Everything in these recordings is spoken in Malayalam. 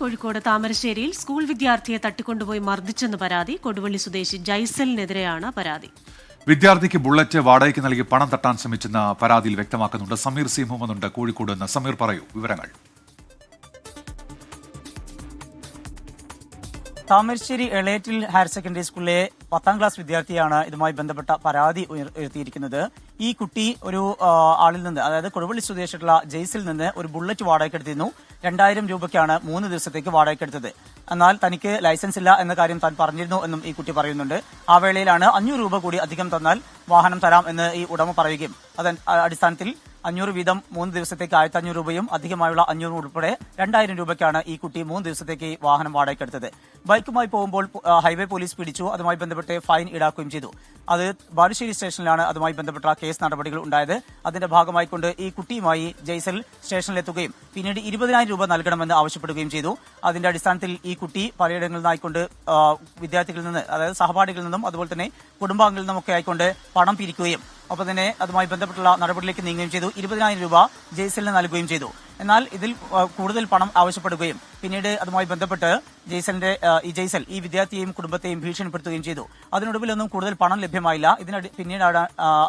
കോഴിക്കോട് താമരശ്ശേരിയിൽ സ്കൂൾ വിദ്യാർത്ഥിയെ തട്ടിക്കൊണ്ടുപോയി മർദ്ദിച്ചെന്ന് പരാതി. കൊടുവള്ളി സ്വദേശി ജൈസലിനെതിരെയാണ് പരാതി. വിദ്യാർത്ഥിക്ക് ബുള്ളറ്റ് വാടകയ്ക്ക് നൽകി പണം തട്ടാൻ ശ്രമിച്ചെന്ന പരാതിയിൽ വ്യക്തമാക്കുന്നുണ്ട്. സമീർ സി മുഹമ്മദുണ്ട് കോഴിക്കോട് നിന്ന്. സമീർ, പറയൂ വിവരങ്ങൾ. താമരശ്ശേരി എളേറ്റിൽ ഹയർ സെക്കൻഡറി സ്കൂളിലെ 10ാം ക്ലാസ് വിദ്യാർത്ഥിയാണ് ഇതുമായി ബന്ധപ്പെട്ട പരാതി ഉയർത്തിയിരിക്കുന്നത്. ഈ കുട്ടി ഒരു ആളിൽ നിന്ന്, അതായത് കൊടുവള്ളി സ്വദേശിയുള്ള ജെയ്സിൽ നിന്ന് ഒരു ബുള്ളറ്റ് വാടകയ്ക്കെടുത്തിരുന്നു. 2000 രൂപയ്ക്കാണ് 3 ദിവസത്തേക്ക് വാടകയ്ക്കെടുത്തത്. എന്നാൽ തനിക്ക് ലൈസൻസ് ഇല്ല എന്ന കാര്യം താൻ പറഞ്ഞിരുന്നു എന്നും ഈ കുട്ടി പറയുന്നുണ്ട്. ആ വേളയിലാണ് 500 രൂപ കൂടി അധികം തന്നാൽ വാഹനം തരാം എന്ന് ഈ ഉടമ പറയുകയും അടിസ്ഥാനത്തിൽ 500 വീതം 3 ദിവസത്തേക്ക് 1500 രൂപയും അധികമായുള്ള 500 ഉൾപ്പെടെ 2000 രൂപയ്ക്കാണ് ഈ കുട്ടി 3 ദിവസത്തേക്ക് വാഹനം വാടകയ്ക്കെടുത്തത്. ബൈക്കുമായി പോകുമ്പോൾ ഹൈവേ പോലീസ് പിടിച്ചു. അതുമായി ബന്ധപ്പെട്ട് ഫൈൻ ഈടാക്കുകയും ചെയ്തു. അത് ബാലുശ്ശേരി സ്റ്റേഷനിലാണ് അതുമായി ബന്ധപ്പെട്ട കേസ് നടപടികൾ ഉണ്ടായത്. അതിന്റെ ഭാഗമായിക്കൊണ്ട് ഈ കുട്ടിയുമായി ജയ്സൽ സ്റ്റേഷനിലെത്തുകയും പിന്നീട് 20,000 രൂപ നൽകണമെന്ന് ആവശ്യപ്പെടുകയും ചെയ്തു. അതിന്റെ അടിസ്ഥാനത്തിൽ ഈ കുട്ടി പലയിടങ്ങളിൽ നിന്നായിക്കൊണ്ട് വിദ്യാർത്ഥികളിൽ നിന്ന്, അതായത് സഹപാഠികളിൽ നിന്നും അതുപോലെ തന്നെ കുടുംബാംഗങ്ങളിൽ നിന്നുമൊക്കെ ആയിക്കൊണ്ട് പണം പിരിക്കുകയും ഒപ്പം തന്നെ അതുമായി ബന്ധപ്പെട്ടുള്ള നടപടിയിലേക്ക് നീങ്ങുകയും ചെയ്തു. 20,000 രൂപ ജയ്സലിന് നൽകുകയും ചെയ്തു. എന്നാൽ ഇതിൽ കൂടുതൽ പണം ആവശ്യപ്പെടുകയും പിന്നീട് അതുമായി ബന്ധപ്പെട്ട് ജയ്സൽ ഈ വിദ്യാർത്ഥിയെയും കുടുംബത്തെയും ഭീഷണിപ്പെടുത്തുകയും ചെയ്തു. അതിനൊടുവിലൊന്നും കൂടുതൽ പണം ലഭ്യമായില്ല. പിന്നീടാണ്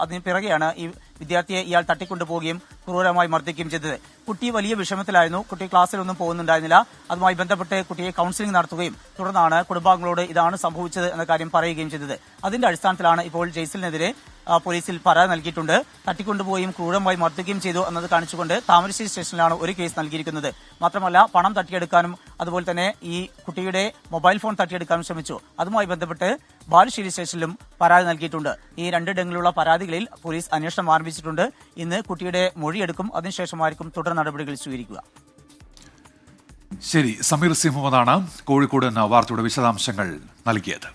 അതിന് പിറകെയാണ് ഈ വിദ്യാർത്ഥിയെ ഇയാൾ തട്ടിക്കൊണ്ടുപോവുകയും ക്രൂരമായി മർദ്ദിക്കുകയും ചെയ്തത്. കുട്ടി വലിയ വിഷമത്തിലായിരുന്നു. കുട്ടി ക്ലാസ്സിലൊന്നും പോകുന്നുണ്ടായിരുന്നില്ല. അതുമായി ബന്ധപ്പെട്ട് കുട്ടിയെ കൌൺസിലിംഗ് നടത്തുകയും തുടർന്നാണ് കുടുംബാംഗങ്ങളോട് ഇതാണ് സംഭവിച്ചത് എന്ന കാര്യം പറയുകയും ചെയ്തത്. അതിന്റെ അടിസ്ഥാനത്തിലാണ് ഇപ്പോൾ ജയ്സലിനെതിരെ പോലീസിൽ പരാതി നൽകിയിട്ടുണ്ട്. തട്ടിക്കൊണ്ടുപോയും ക്രൂരമായി മർദ്ദിക്കുകയും ചെയ്തു എന്നത് കാണിച്ചുകൊണ്ട് താമരശ്ശേരി സ്റ്റേഷനിലാണ് ഒരു കേസ് നൽകിയിരിക്കുന്നത്. മാത്രമല്ല പണം തട്ടിയെടുക്കാനും അതുപോലെ തന്നെ ഈ കുട്ടിയുടെ മൊബൈൽ ഫോൺ തട്ടിയെടുക്കാനും ശ്രമിച്ചു. അതുമായി ബന്ധപ്പെട്ട് ബാലുശ്ശേരി സ്റ്റേഷനിലും പരാതി നൽകിയിട്ടുണ്ട്. ഈ രണ്ടിടങ്ങളിലുള്ള പരാതികളിൽ പോലീസ് അന്വേഷണം ആരംഭിച്ചിട്ടുണ്ട്. ഇന്ന് കുട്ടിയുടെ മൊഴിയെടുക്കും. അതിനുശേഷമായിരിക്കും തുടർ നടപടികൾ സ്വീകരിക്കുക. ശരി, സമീർ സി മുഹമ്മദാണ് കോഴിക്കോട് എന്ന വാർത്തയുടെ വിശദാംശങ്ങൾ നൽകിയത്.